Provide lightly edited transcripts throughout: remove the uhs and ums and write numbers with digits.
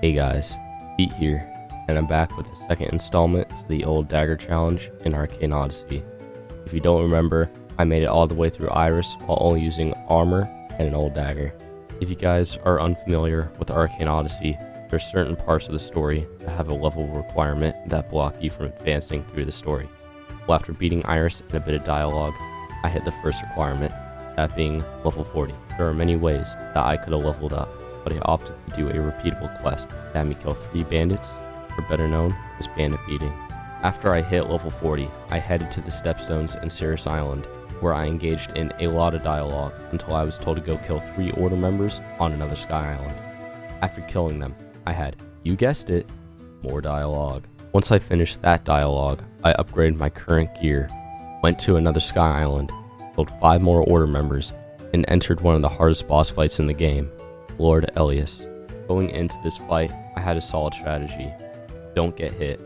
Hey guys, Pete here, and I'm back with the second installment to the old Dagger challenge in Arcane Odyssey. If you don't remember, I made it all the way through Iris while only using armor and an old dagger. If you guys are unfamiliar with Arcane Odyssey, there are certain parts of the story that have a level requirement that block you from advancing through the story. Well, after beating Iris and a bit of dialogue, I hit the first requirement, that being level 40. There are many ways that I could have leveled up, but I opted to do a repeatable quest that had me kill 3 bandits, or better known as bandit beating. After I hit level 40, I headed to the Stepstones in Cirrus Island, where I engaged in a lot of dialogue until I was told to go kill 3 Order members on another Sky Island. After killing them, I had, you guessed it, more dialogue. Once I finished that dialogue, I upgraded my current gear, went to another Sky Island, killed 5 more Order members, and entered one of the hardest boss fights in the game, Lord Elius. Going into this fight, I had a solid strategy. Don't get hit.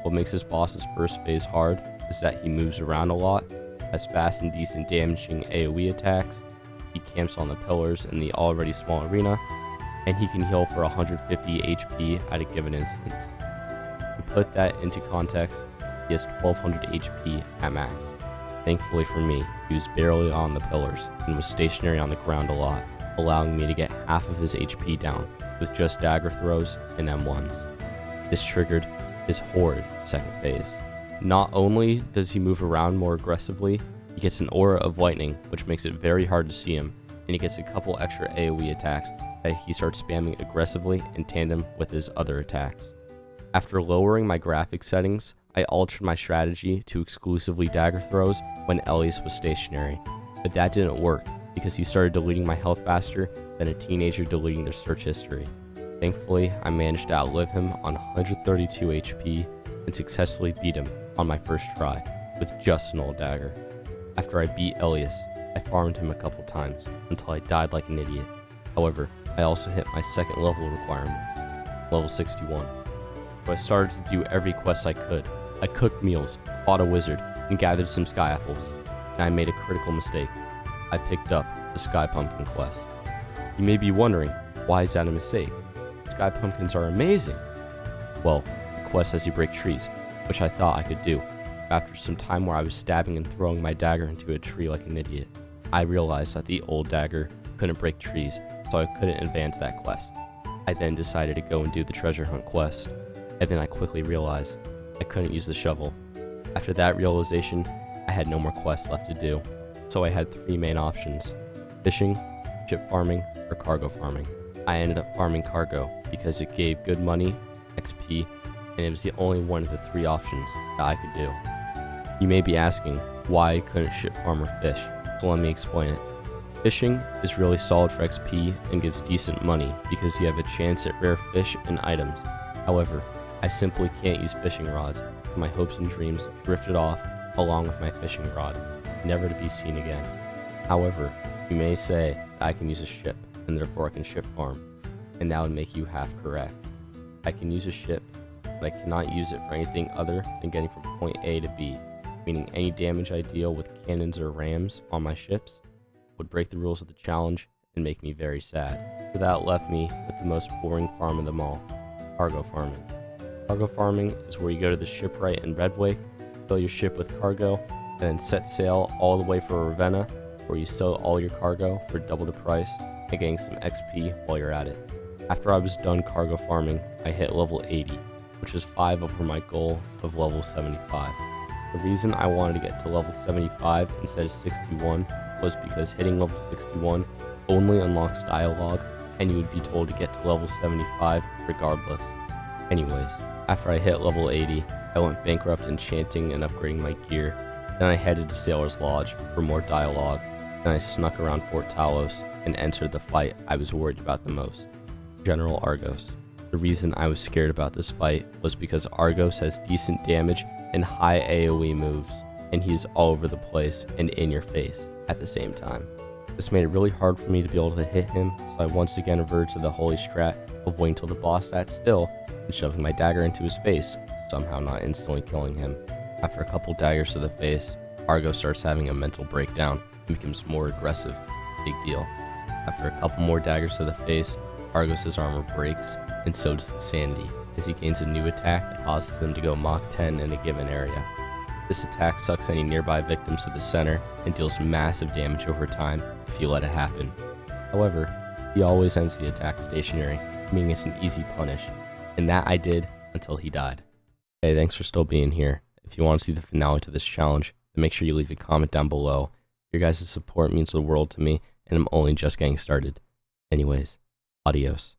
What makes this boss's first phase hard is that he moves around a lot, has fast and decent damaging AoE attacks, he camps on the pillars in the already small arena, and he can heal for 150 HP at a given instance. To put that into context, he has 1200 HP at max. Thankfully for me, he was barely on the pillars and was stationary on the ground a lot, allowing me to get half of his HP down with just dagger throws and M1s. This triggered his horrid second phase. Not only does he move around more aggressively, he gets an aura of lightning, which makes it very hard to see him, and he gets a couple extra AoE attacks that he starts spamming aggressively in tandem with his other attacks. After lowering my graphics settings, I altered my strategy to exclusively dagger throws when Elius was stationary, but that didn't work because he started deleting my health faster than a teenager deleting their search history. Thankfully, I managed to outlive him on 132 HP and successfully beat him on my first try with just an old dagger. After I beat Elius, I farmed him a couple times until I died like an idiot. However, I also hit my second level requirement, level 61. So I started to do every quest I could. I cooked meals, fought a wizard, and gathered some sky apples, and I made a critical mistake. I picked up the Sky Pumpkin quest. You may be wondering, why is that a mistake? Sky Pumpkins are amazing! Well, the quest has you break trees, which I thought I could do. After some time where I was stabbing and throwing my dagger into a tree like an idiot, I realized that the old dagger couldn't break trees, so I couldn't advance that quest. I then decided to go and do the treasure hunt quest, and then I quickly realized I couldn't use the shovel. After that realization, I had no more quests left to do, so I had 3 main options: fishing, ship farming, or cargo farming. I ended up farming cargo because it gave good money, XP, and it was the only one of the 3 options that I could do. You may be asking why I couldn't ship farm or fish, so let me explain it. Fishing is really solid for XP and gives decent money because you have a chance at rare fish and items. However, I simply can't use fishing rods, and my hopes and dreams drifted off along with my fishing rod, never to be seen again. However, you may say that I can use a ship, and therefore I can ship farm, and that would make you half correct. I can use a ship, but I cannot use it for anything other than getting from point A to B, meaning any damage I deal with cannons or rams on my ships would break the rules of the challenge and make me very sad. So that left me with the most boring farm of them all, cargo farming. Cargo farming is where you go to the shipwright in Redwake, fill your ship with cargo, and then set sail all the way for Ravenna, where you sell all your cargo for double the price and getting some XP while you're at it. After I was done cargo farming, I hit level 80, which is 5 over my goal of level 75. The reason I wanted to get to level 75 instead of 61 was because hitting level 61 only unlocks dialogue, and you would be told to get to level 75 regardless. Anyways, after I hit level 80, I went bankrupt enchanting and upgrading my gear. Then I headed to Sailor's Lodge for more dialogue. Then I snuck around Fort Talos and entered the fight I was worried about the most, General Argos. The reason I was scared about this fight was because Argos has decent damage and high AoE moves, and he is all over the place and in your face at the same time. This made it really hard for me to be able to hit him, so I once again reverted to the holy strat of waiting till the boss sat still and shoving my dagger into his face, somehow not instantly killing him. After a couple daggers to the face, Argos starts having a mental breakdown and becomes more aggressive. Big deal. After a couple more daggers to the face, Argos' armor breaks and so does the Sandy, as he gains a new attack that causes him to go Mach 10 in a given area. This attack sucks any nearby victims to the center and deals massive damage over time if you let it happen. However, he always ends the attack stationary, meaning it's an easy punish, and that I did until he died. Hey, thanks for still being here. If you want to see the finale to this challenge, then make sure you leave a comment down below. Your guys' support means the world to me, and I'm only just getting started. Anyways, adios.